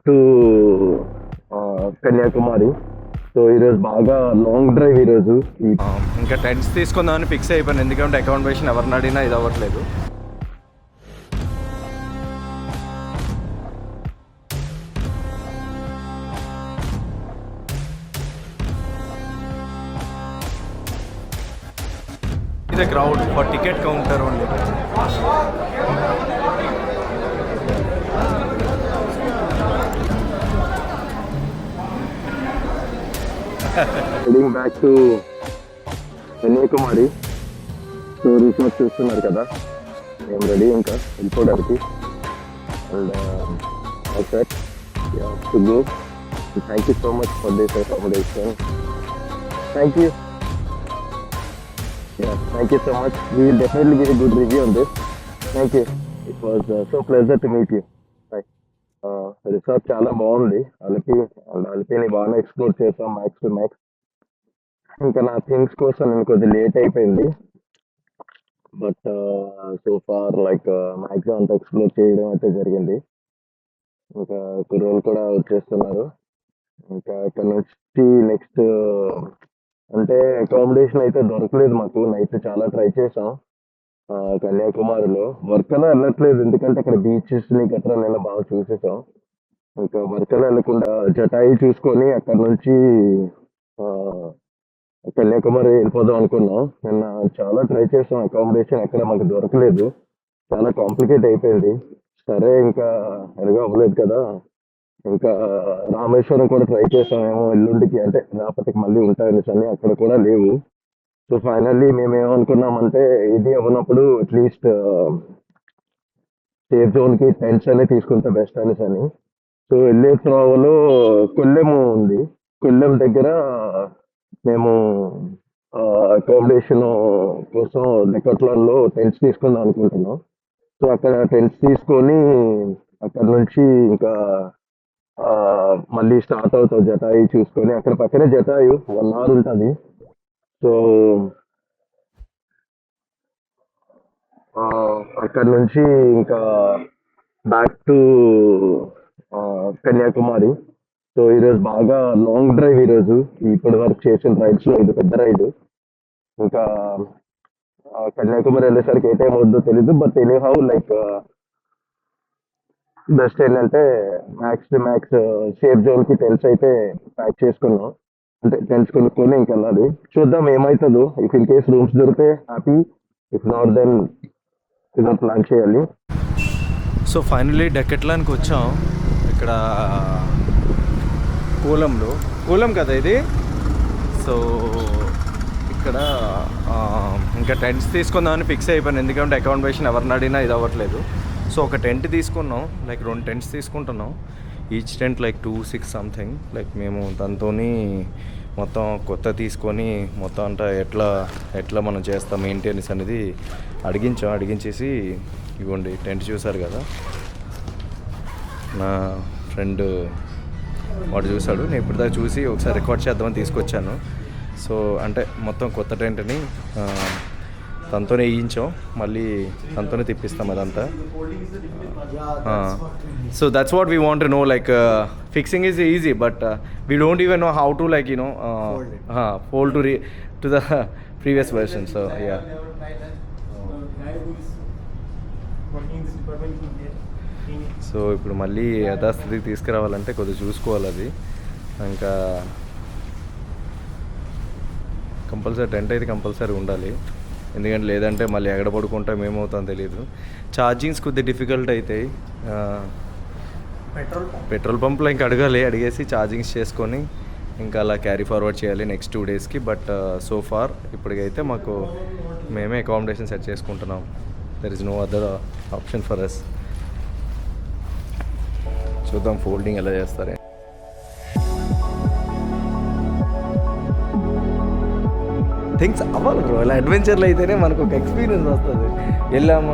To Kanyakumari. So ఈరోజు బాగా long drive ఈరోజు. ఇంకా టెంట్స్ తీసుకుందామని ఫిక్స్ అయిపోయాను, ఎందుకంటే అకామిడేషన్ ఎవరిని అడిగినా ఇది అవ్వట్లేదు. ఇది crowd for ticket counter only. Heading back to Kanyakumari. So resort చూస్తున్నారు కదా, మేము రెడీ ఇంకా వెళ్ళిపోవడానికి. And set to go. Thank you so much for this accommodation. Thank you. Thank you so much. We will definitely give a good review on this. Thank you. It was so pleasure to meet you. Bye. Resort చాలా బాగుంది. అలిపిని బాగా explore చేసాం max to max. ఇంకా నా things కోసం నేను కొద్దిగా late అయిపోయింది. But so far like maximum అంతా ఎక్స్ప్లోర్ చేయడం అయితే జరిగింది. ఇంకా కుర్రోళ్ళు కూడా వచ్చేస్తున్నారు. ఇంకా ఇక్కడ నుంచి నెక్స్ట్ అంటే అకామిడేషన్ అయితే దొరకలేదు మాకు. నైట్ చాలా ట్రై చేసాం కన్యాకుమారిలో. వర్కలా వెళ్ళట్లేదు, ఎందుకంటే అక్కడ బీచెస్ని గట్రా నేను బాగా చూసేసాం. ఇంకా వర్కలా వెళ్ళకుండా జటాయి చూసుకొని అక్కడ నుంచి కన్యాకుమారి వెళ్ళిపోదాం అనుకున్నాం. నిన్న చాలా ట్రై చేసాం, అకామిడేషన్ ఎక్కడ మాకు దొరకలేదు. చాలా కాంప్లికేట్ అయిపోయింది. సరే ఇంకా ఎలాగో అవ్వలేదు కదా, ఇంకా రామేశ్వరం కూడా ట్రై చేసామేమో ఎల్లుండికి, అంటే రేపటికి మళ్ళీ ఉంటాయని అని అక్కడ కూడా లేవు. సో ఫైనల్లీ మేము ఏమనుకున్నామంటే ఇది అవ్వనప్పుడు అట్లీస్ట్ సేఫ్ జోన్కి టెంట్స్ అనేది తీసుకుంటే బెస్ట్ అనేసి అని. సో వెళ్ళే త్రోవలో కొల్లెము ఉంది. కొల్లెం దగ్గర మేము అకామిడేషన్ కోసం డెకట్లాన్లో టెంట్స్ తీసుకుందాం అనుకుంటున్నాం. సో అక్కడ టెంట్స్ తీసుకొని అక్కడ నుంచి ఇంకా మళ్ళీ స్టార్ట్ అవుతాం జటాయు చూసుకొని. అక్కడ పక్కనే జటాయు 1 hour ఉంటుంది. సో అక్కడ నుంచి ఇంకా బ్యాక్ టు కన్యాకుమారి. సో ఈరోజు బాగా లాంగ్ డ్రైవ్ ఈరోజు. ఇప్పటి వరకు చేసిన రైడ్స్లో ఇది పెద్ద రైడ్. ఇంకా కన్యాకుమారి వెళ్ళేసరికి ఏ టైం అవుద్దో తెలీదు. But any how like best ఏంటంటే మ్యాక్స్ టు మ్యాక్స్ సేఫ్ జోన్కి టెంట్స్ అయితే ప్యాక్ చేసుకున్నాం. అంటే టెంట్స్ కొనుక్కొని ఇంక వెళ్ళాలి. చూద్దాం ఏమవుతుందో. ఇఫ్ ఇన్ కేస్ రూమ్స్ దొరికితే హ్యాపీ, ఇఫ్ నాట్ దెన్ ఇదో ప్లాన్ చేయాలి. సో ఫైనలీ డెకెట్లాన్కి వచ్చాం. ఇక్కడ కోలం కదా ఇది. సో ఇక్కడ ఇంకా టెంట్స్ తీసుకుందామని ఫిక్స్ అయిపోయాను, ఎందుకంటే అకామిడేషన్ ఎవరిని అడిగినా ఇది అవ్వట్లేదు. సో ఒక టెంట్ తీసుకున్నాం, లైక్ 2 టెంట్స్ తీసుకుంటున్నాం. Each tent like 2,600 something. Like మేము దాంతో మొత్తం కొత్త తీసుకొని మొత్తం అంతా ఎట్లా మనం చేస్తాం మెయింటెనెన్స్ అనేది అడిగించేసి ఇవ్వండి టెంట్ చూసారు కదా. నా ఫ్రెండ్ వాడు చూశాడు, నేను ఇప్పటిదాకా చూసి ఒకసారి రికార్డ్ చేద్దామని తీసుకొచ్చాను. సో అంటే మొత్తం కొత్త టెంట్ని తనతోనే వేయించాం, మళ్ళీ తనతోనే తిప్పిస్తాం అదంతా. So that's what we want to know. Like fixing is easy, but we don't even know how to like fold to the previous version. So yeah, so ఇప్పుడు మళ్ళీ యథాస్థితికి తీసుకురావాలంటే కొద్దిగా చూసుకోవాలి అది. ఇంకా కంపల్సరీ టెంట్ అయితే కంపల్సరీ ఉండాలి, ఎందుకంటే లేదంటే మళ్ళీ ఎక్కడ పడుకుంటాం ఏమవుతుందో తెలియదు. ఛార్జింగ్స్ కొద్దిగా డిఫికల్ట్ అవుతాయి. పెట్రోల్ పంప్లో ఇంకా అడిగేసి ఛార్జింగ్స్ చేసుకొని ఇంకా అలా క్యారీ ఫార్వర్డ్ చేయాలి నెక్స్ట్ 2 daysకి. బట్ సో ఫార్ ఇప్పటికైతే మాకు మేమే అకామిడేషన్ సెట్ చేసుకుంటున్నాం. There is no other option for us. చూద్దాం ఫోల్డింగ్ ఎలా చేస్తారే. థింగ్స్ అవ్వాలి బ్రో, ఇలా అడ్వెంచర్లు అయితేనే మనకు ఒక ఎక్స్పీరియన్స్ వస్తుంది. వెళ్ళాము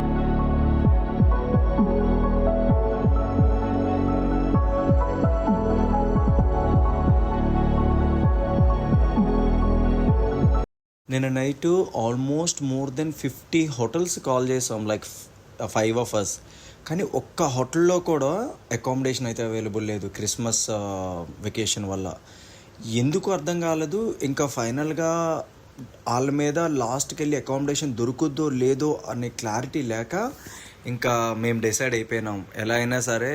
నిన్న night almost more than 50 hotels call చేసాం, లైక్ 5 of us. కానీ ఒక్క హోటల్లో కూడా అకామిడేషన్ అయితే అవైలబుల్ లేదు క్రిస్మస్ వెకేషన్ వల్ల. ఎందుకు అర్థం కాలేదు. ఇంకా ఫైనల్గా వాళ్ళ మీద లాస్ట్కి వెళ్ళి అకామిడేషన్ దొరుకుద్దో లేదో అనే క్లారిటీ లేక ఇంకా మేము డిసైడ్ అయిపోయినాం ఎలా అయినా సరే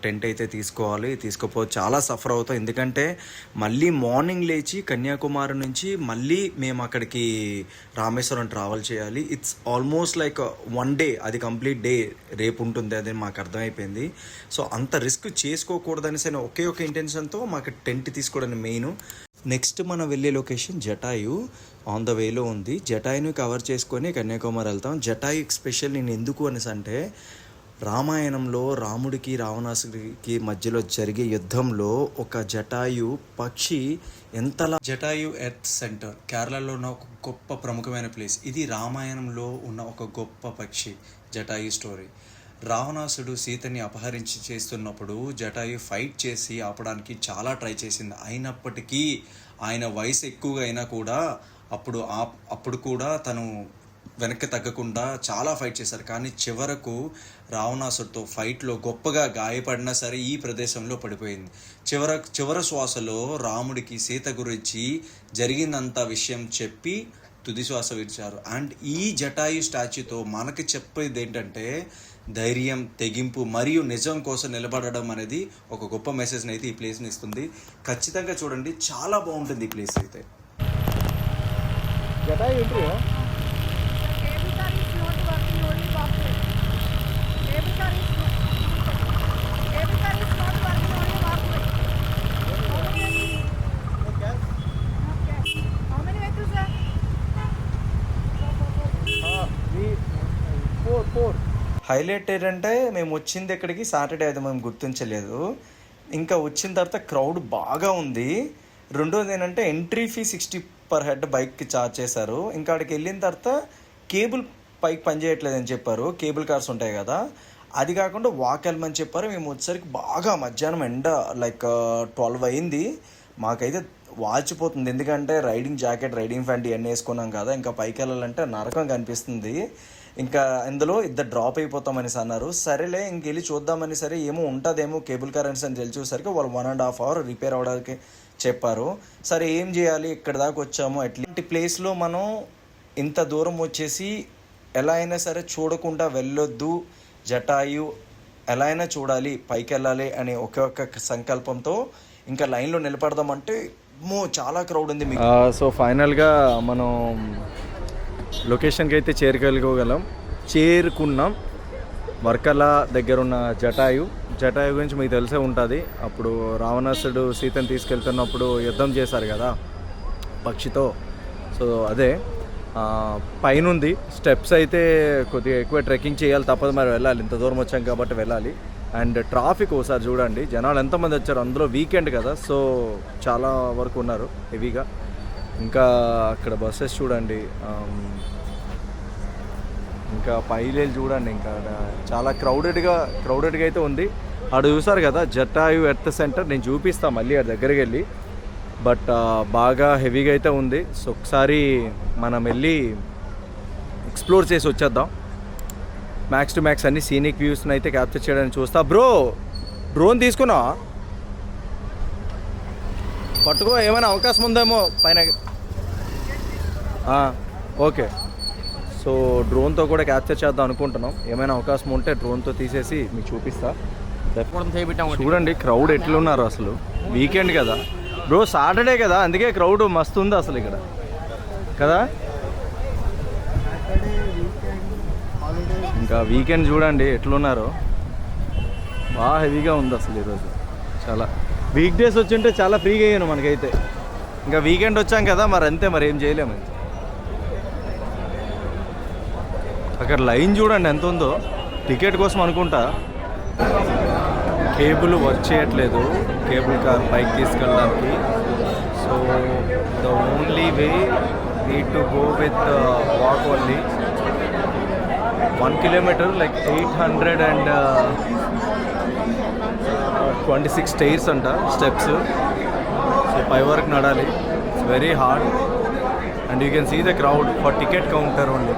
టెంట్ అయితే తీసుకోపోతే చాలా సఫర్ అవుతాం. ఎందుకంటే మళ్ళీ మార్నింగ్ లేచి కన్యాకుమారి నుంచి మళ్ళీ మేము అక్కడికి రామేశ్వరం ట్రావెల్ చేయాలి. ఇట్స్ ఆల్మోస్ట్ లైక్ 1 డే, అది కంప్లీట్ డే రేపు ఉంటుంది, అది మాకు అర్థమైపోయింది. సో అంత రిస్క్ చేసుకోకూడదని సరే ఒకే ఒక ఇంటెన్షన్తో మాకు టెంట్ తీసుకోవడానికి మెయిన్. నెక్స్ట్ మనం వెళ్ళే లొకేషన్ జటాయు, ఆన్ ద వేలో ఉంది. జటాయుని కవర్ చేసుకొని కన్యాకుమారి వెళ్తాం. జటాయు స్పెషల్ నేను ఎందుకు అనేసి అంటే, రామాయణంలో రాముడికి రావణాసుడికి మధ్యలో జరిగే యుద్ధంలో ఒక జటాయు పక్షి ఎంతలా, జటాయు ఎర్త్ సెంటర్ కేరళలో ఉన్న ఒక గొప్ప ప్రముఖమైన ప్లేస్. ఇది రామాయణంలో ఉన్న ఒక గొప్ప పక్షి జటాయు స్టోరీ. రావణాసుడు సీతని అపహరించి చేస్తున్నప్పుడు జటాయు ఫైట్ చేసి ఆపడానికి చాలా ట్రై చేసింది. అయినప్పటికీ ఆయన వయసు ఎక్కువగా అయినా కూడా అప్పుడు కూడా తను వెనక్కి తగ్గకుండా చాలా ఫైట్ చేశారు. కానీ చివరకు రావణాసుడితో ఫైట్లో గొప్పగా గాయపడినా సరే ఈ ప్రదేశంలో పడిపోయింది. చివరి శ్వాసలో రాముడికి సీత గురించి జరిగిందంత విషయం చెప్పి తుది శ్వాస విడిచారు. అండ్ ఈ జటాయు స్టాచ్యూతో మనకి చెప్పేది ఏంటంటే ధైర్యం, తెగింపు మరియు నిజం కోసం నిలబడడం అనేది ఒక గొప్ప మెసేజ్ని అయితే ఈ ప్లేస్ని ఇస్తుంది. ఖచ్చితంగా చూడండి, చాలా బాగుంటుంది ఈ ప్లేస్ అయితే. జటాయు ఏంటి? హైలైట్ ఏంటంటే మేము వచ్చింది ఇక్కడికి సాటర్డే, అయితే మేము గుర్తించలేదు. ఇంకా వచ్చిన తర్వాత క్రౌడ్ బాగా ఉంది. రెండోది ఏంటంటే ఎంట్రీ ఫీ 60 పర్ హెడ్ బైక్కి ఛార్జ్ చేశారు. ఇంకా అక్కడికి వెళ్ళిన తర్వాత కేబుల్ పైకి పనిచేయట్లేదని చెప్పారు. కేబుల్ కార్స్ ఉంటాయి కదా, అది కాకుండా వాక్ వెళ్ళమని చెప్పారు. మేము వచ్చేసరికి బాగా మధ్యాహ్నం ఎండ లైక్ 12 అయింది. మాకైతే వాచిపోతుంది, ఎందుకంటే రైడింగ్ జాకెట్, రైడింగ్ ప్యాంట్ ఇవన్నీ వేసుకున్నాం కదా. ఇంకా పైకి వెళ్ళాలంటే నరకం కనిపిస్తుంది. ఇంకా ఇందులో ఇద్దరు డ్రాప్ అయిపోతామనేసి అన్నారు. సరేలే ఇంకెళ్ళి చూద్దామని, సరే ఏమో ఉంటుందేమో కేబుల్ కార్ అనేసి అని తెలిసేసరికి వాళ్ళు 1.5 hour రిపేర్ అవ్వడానికి చెప్పారు. సరే ఏం చేయాలి, ఇక్కడ దాకా వచ్చాము, అట్లాంటి ప్లేస్లో మనం ఇంత దూరం వచ్చేసి ఎలా అయినా సరే చూడకుండా వెళ్ళొద్దు, జటాయు ఎలా అయినా చూడాలి, పైకి వెళ్ళాలి అనే ఒక్క సంకల్పంతో ఇంకా లైన్లో నిలబడదామంటే చాలా క్రౌడ్ ఉంది. సో ఫైనల్గా మనం లొకేషన్కి అయితే చేరుకున్నాం. వర్కల దగ్గర ఉన్న జటాయు గురించి మీకు తెలిసే ఉంటుంది. అప్పుడు రావణాసుడు సీతను తీసుకెళ్తున్నప్పుడు యుద్ధం చేశారు కదా పక్షితో. సో అదే పైనుంది. స్టెప్స్ అయితే కొద్దిగా ఎక్కువ ట్రెక్కింగ్ చేయాలి, తప్పదు, మరి వెళ్ళాలి, ఇంత దూరం వచ్చాం కాబట్టి వెళ్ళాలి. అండ్ ట్రాఫిక్ ఒకసారి చూడండి, జనాలు ఎంతమంది వచ్చారు. అందులో వీకెండ్ కదా, సో చాలా వరకు ఉన్నారు హెవీగా. ఇంకా అక్కడ బస్సెస్ చూడండి, ఇంకా పైలేలు చూడండి, ఇంకా చాలా క్రౌడెడ్గా అయితే ఉంది. అక్కడ చూసారు కదా జటాయు ఎర్త్ సెంటర్, నేను చూపిస్తాను మళ్ళీ ఆ దగ్గరికి వెళ్ళి. బట్ బాగా హెవీగా అయితే ఉంది. సో ఒకసారి మనం వెళ్ళి ఎక్స్ప్లోర్ చేసి వచ్చేద్దాం. మ్యాక్స్ టు మ్యాక్స్ అన్ని సీనిక్ వ్యూస్ని అయితే క్యాప్చర్ చేయడానికి చూస్తా. బ్రో డ్రోన్ తీసుకున్నా పట్టుకో, ఏమైనా అవకాశం ఉందేమో పైన. ఓకే, సో డ్రోన్తో కూడా క్యాప్చర్ చేద్దాం అనుకుంటున్నాం. ఏమైనా అవకాశం ఉంటే డ్రోన్తో తీసేసి మీకు చూపిస్తా. చూడండి క్రౌడ్ ఎట్లున్నారు అసలు. వీకెండ్ కదా బ్రో, సాటర్డే కదా, అందుకే క్రౌడ్ మస్తు ఉంది అసలు ఇక్కడ కదా. ఇంకా వీకెండ్ చూడండి ఎట్లున్నారో, బాగా హెవీగా ఉంది అసలు ఈరోజు. చాలా వీక్ డేస్ వచ్చింటే చాలా ఫ్రీగా అయ్యాను మనకైతే. ఇంకా వీకెండ్ వచ్చాం కదా, మరి అంతే, మరి ఏం చేయలేము. అక్కడ లైన్ చూడండి ఎంత ఉందో టికెట్ కోసం అనుకుంటా. కేబుల్ వర్క్ చేయట్లేదు కేబుల్ కార్ పైకి తీసుకెళ్ళడానికి. So the only way need to go with walk only. 1 kilometer like 826 stairs అంట, స్టెప్స్. సో పై వరకు నడాలి. It's very hard and you can see the crowd for ticket counter only.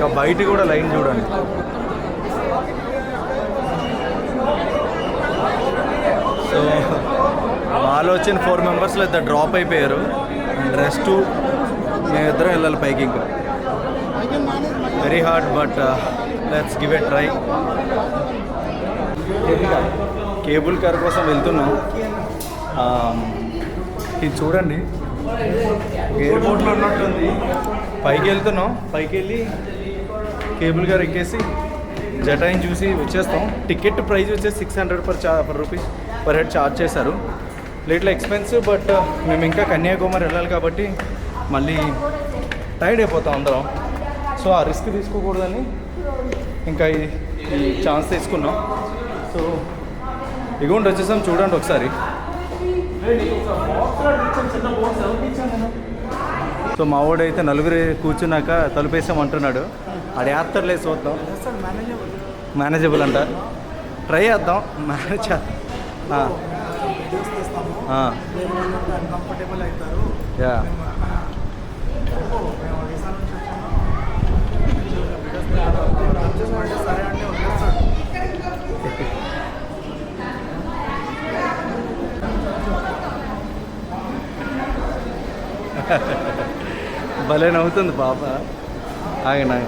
ఇంకా బయట కూడా లైన్ చూడండి. సో మాలో వచ్చిన 4 మెంబర్స్లో ఇద్దరు డ్రాప్ అయిపోయారు. అండ్ రెస్ట్ మేమిద్దరం వెళ్ళాలి పైకి. ఇంకా very hard but let's give a try. Cable car కోసం వెళ్తున్నాం. ఇది చూడండి, ఎయిర్పోర్ట్లో ఉన్నట్టుంది. పైకి వెళ్తున్నాం. పైకి వెళ్ళి కేబుల్ కార్ ఎక్కేసి జటాయిని చూసి వచ్చేస్తాం. టికెట్ ప్రైస్ వచ్చేసి 600 per rupees per head charge చేశారు. లిటిల్ ఎక్స్పెన్సివ్ బట్ మేము ఇంకా కన్యాకుమారి వెళ్ళాలి కాబట్టి మళ్ళీ టైర్డ్ అయిపోతాం అందరం. సో ఆ రిస్క్ తీసుకోకూడదని ఇంకా ఈ ఛాన్స్ తీసుకున్నాం. సో ఇగోండి వచ్చేసాం, చూడండి ఒకసారి. సో మా వాడైతే నలుగురు కూర్చున్నాక తలుపేసామంటున్నాడు. ఆడ యాత్రలే చూద్దాం. మేనేజబుల్ అంట. ట్రై చేద్దాం. Manage yeah. భలే నవ్వుతుంది పాప. ఆగనా.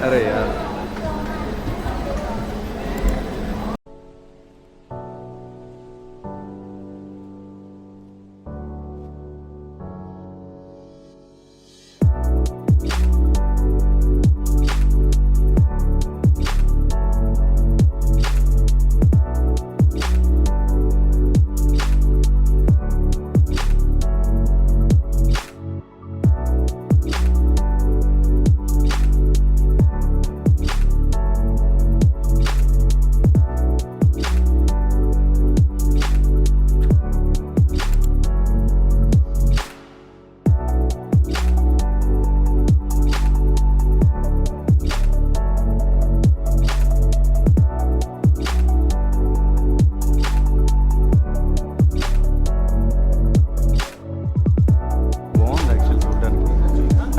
అరే యార్.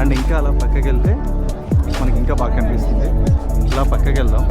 అండ్ ఇంకా అలా పక్కకి వెళ్తే మనకి ఇంకా బాగా కనిపిస్తుంది. ఇలా పక్కకి వెళ్దాం.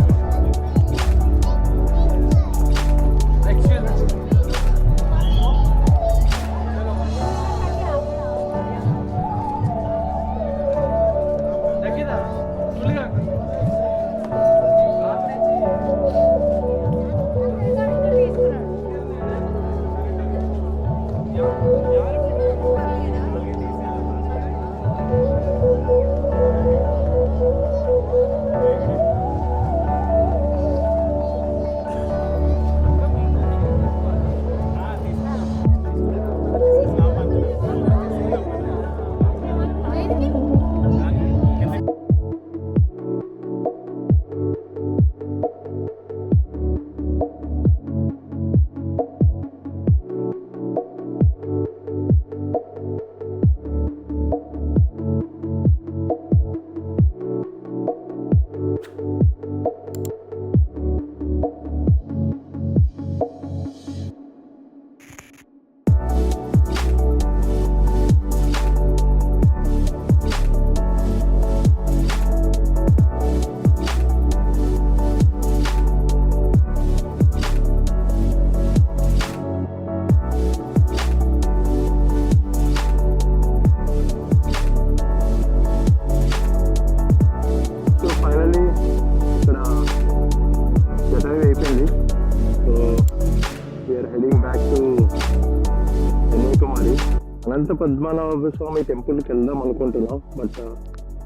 అనంత పద్మనాభ స్వామి టెంపుల్కి వెళ్దాం అనుకుంటున్నాం. బట్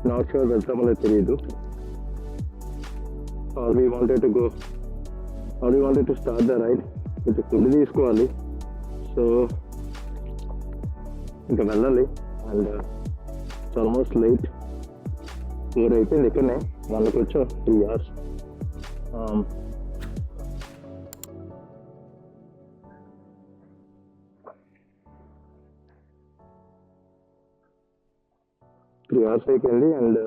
నాట్ షూర్ వెళ్తామో తెలియదు. we wanted to start the ride. కొంచెం ఫుడ్ తీసుకోవాలి. సో ఇంకా వెళ్ళాలి. And it's almost light. 4 అయిపోయింది. ఇక్కడనే వాళ్ళకి వచ్చాం 3 hours. 3 hours అయిపోయింది. అండ్